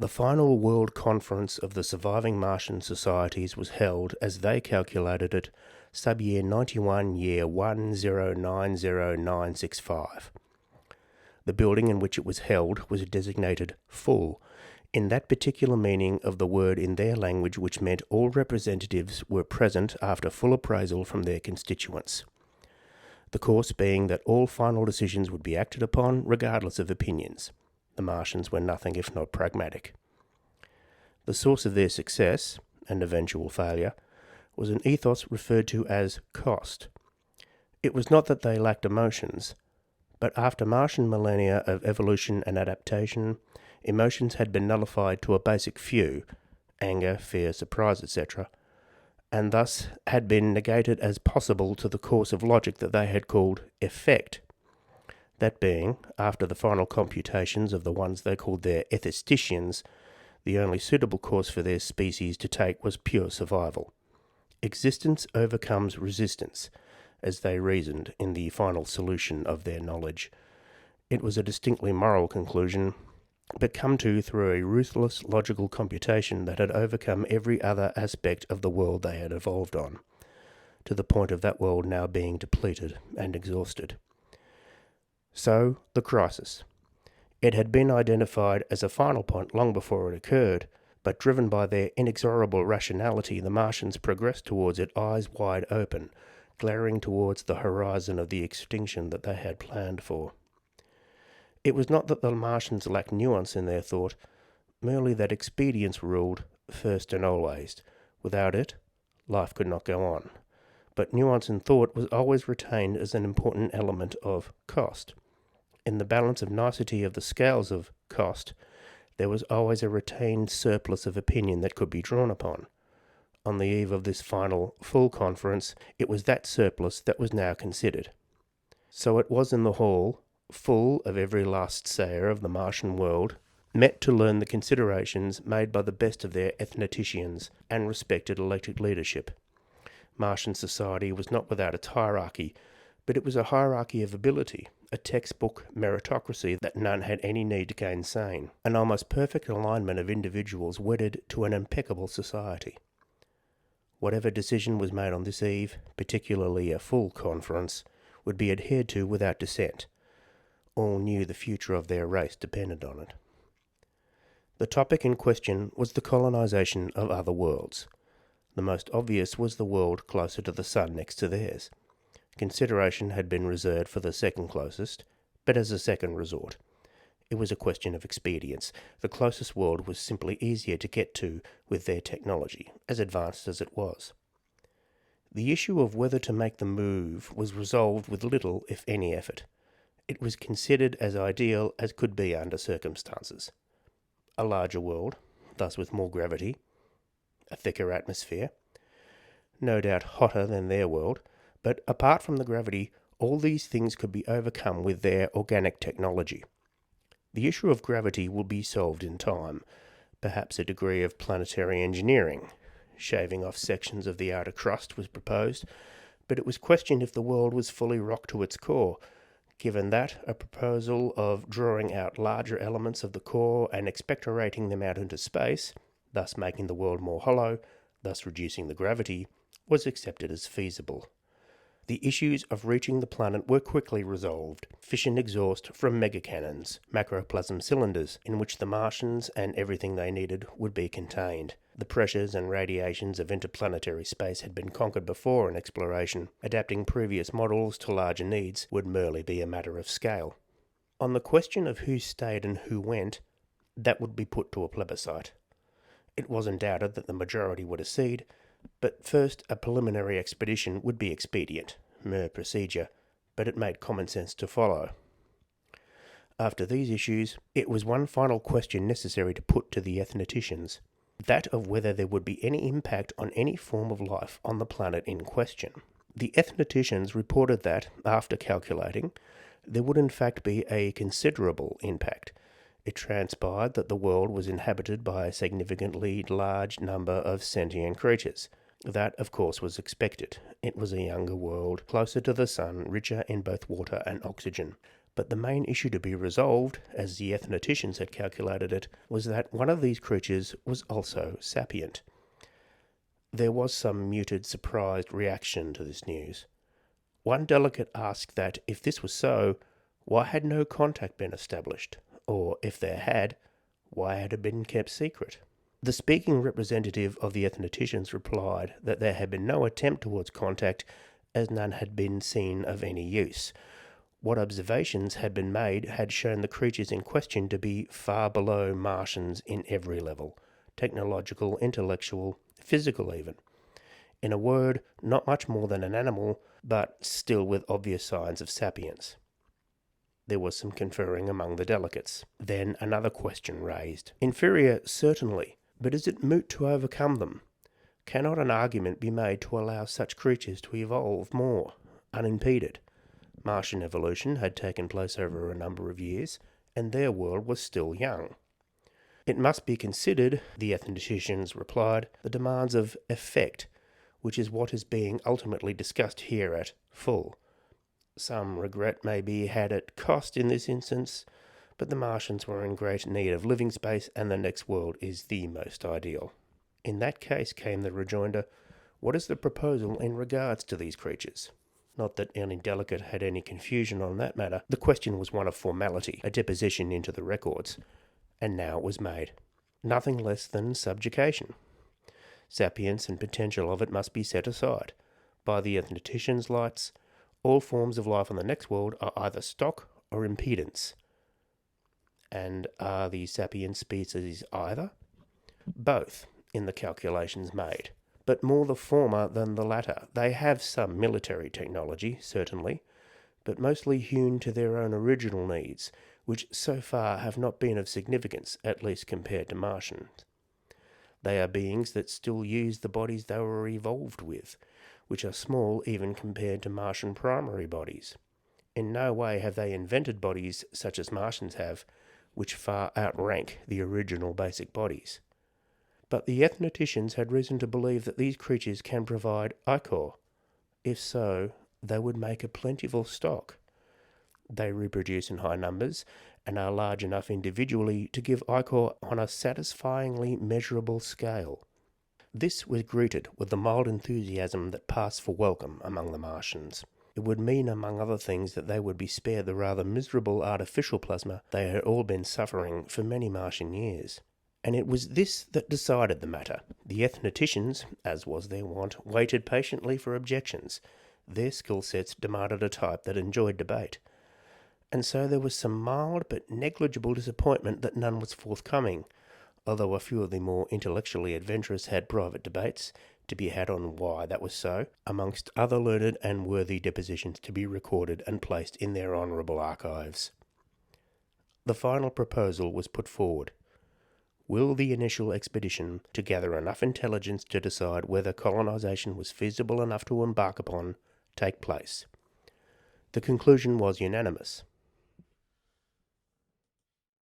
The final World Conference of the Surviving Martian Societies was held, as they calculated it, sub-year 91, year 1090965. The building in which it was held was designated full, in that particular meaning of the word in their language, which meant all representatives were present after full appraisal from their constituents. The course being that all final decisions would be acted upon, regardless of opinions. The Martians were nothing if not pragmatic. The source of their success, and eventual failure, was an ethos referred to as cost. It was not that they lacked emotions, but after Martian millennia of evolution and adaptation, emotions had been nullified to a basic few, anger, fear, surprise, etc., and thus had been negated as possible to the course of logic that they had called effect. That being, after the final computations of the ones they called their ethisticians, the only suitable course for their species to take was pure survival. Existence overcomes resistance, as they reasoned in the final solution of their knowledge. It was a distinctly moral conclusion, but come to through a ruthless logical computation that had overcome every other aspect of the world they had evolved on, to the point of that world now being depleted and exhausted. So, the crisis. It had been identified as a final point long before it occurred, but driven by their inexorable rationality, the Martians progressed towards it eyes wide open, glaring towards the horizon of the extinction that they had planned for. It was not that the Martians lacked nuance in their thought, merely that expedience ruled first and always. Without it, life could not go on. But nuance in thought was always retained as an important element of cost. In the balance of nicety of the scales of cost, there was always a retained surplus of opinion that could be drawn upon. On the eve of this final full conference, it was that surplus that was now considered. So it was in the hall, full of every last sayer of the Martian world, met to learn the considerations made by the best of their ethneticians and respected elected leadership. Martian society was not without its hierarchy, but it was a hierarchy of ability, a textbook meritocracy that none had any need to gainsay, an almost perfect alignment of individuals wedded to an impeccable society. Whatever decision was made on this eve, particularly a full conference, would be adhered to without dissent. All knew the future of their race depended on it. The topic in question was the colonization of other worlds. The most obvious was the world closer to the sun next to theirs. Consideration had been reserved for the second closest, but as a second resort. It was a question of expedience. The closest world was simply easier to get to with their technology, as advanced as it was. The issue of whether to make the move was resolved with little, if any, effort. It was considered as ideal as could be under circumstances. A larger world, thus with more gravity, a thicker atmosphere, no doubt hotter than their world, but apart from the gravity, all these things could be overcome with their organic technology. The issue of gravity will be solved in time, perhaps a degree of planetary engineering. Shaving off sections of the outer crust was proposed, but it was questioned if the world was fully rocked to its core. Given that, a proposal of drawing out larger elements of the core and expectorating them out into space, thus making the world more hollow, thus reducing the gravity, was accepted as feasible. The issues of reaching the planet were quickly resolved. Fission exhaust from megacannons, macroplasm cylinders, in which the Martians and everything they needed would be contained. The pressures and radiations of interplanetary space had been conquered before in exploration. Adapting previous models to larger needs would merely be a matter of scale. On the question of who stayed and who went, that would be put to a plebiscite. It wasn't doubted that the majority would accede, but first a preliminary expedition would be expedient, mere procedure, but it made common sense to follow. After these issues, it was one final question necessary to put to the ethneticians, that of whether there would be any impact on any form of life on the planet in question. The ethneticians reported that, after calculating, there would in fact be a considerable impact. It transpired that the world was inhabited by a significantly large number of sentient creatures. That, of course, was expected. It was a younger world, closer to the sun, richer in both water and oxygen. But the main issue to be resolved, as the ethneticians had calculated it, was that one of these creatures was also sapient. There was some muted, surprised reaction to this news. One delegate asked that, if this was so, why had no contact been established? Or, if there had, why had it been kept secret? The speaking representative of the ethneticians replied that there had been no attempt towards contact, as none had been seen of any use. What observations had been made had shown the creatures in question to be far below Martians in every level, technological, intellectual, physical even. In a word, not much more than an animal, but still with obvious signs of sapience. There was some conferring among the delegates. Then another question raised. Inferior, certainly, but is it moot to overcome them? Cannot an argument be made to allow such creatures to evolve more, unimpeded? Martian evolution had taken place over a number of years, and their world was still young. It must be considered, the ethneticians replied, the demands of effect, which is what is being ultimately discussed here at full. Some regret may be had at cost in this instance, but the Martians were in great need of living space, and the next world is the most ideal. In that case, came the rejoinder, what is the proposal in regards to these creatures? Not that any delegate had any confusion on that matter. The question was one of formality, a deposition into the records, and now it was made. Nothing less than subjugation. Sapience and potential of it must be set aside. By the ethneticians' lights, all forms of life on the next world are either stock or impedance. And are the sapient species either? Both, in the calculations made, but more the former than the latter. They have some military technology, certainly, but mostly hewn to their own original needs, which so far have not been of significance, at least compared to Martians. They are beings that still use the bodies they were evolved with, which are small even compared to Martian primary bodies. In no way have they invented bodies such as Martians have, which far outrank the original basic bodies. But the ethneticians had reason to believe that these creatures can provide ichor. If so, they would make a plentiful stock. They reproduce in high numbers and are large enough individually to give ichor on a satisfyingly measurable scale. This was greeted with the mild enthusiasm that passed for welcome among the Martians. It would mean, among other things, that they would be spared the rather miserable artificial plasma they had all been suffering for many Martian years. And it was this that decided the matter. The ethneticians, as was their wont, waited patiently for objections. Their skill sets demanded a type that enjoyed debate. And so there was some mild but negligible disappointment that none was forthcoming, although a few of the more intellectually adventurous had private debates to be had on why that was so, amongst other learned and worthy depositions to be recorded and placed in their honourable archives. The final proposal was put forward. Will the initial expedition, to gather enough intelligence to decide whether colonisation was feasible enough to embark upon, take place? The conclusion was unanimous.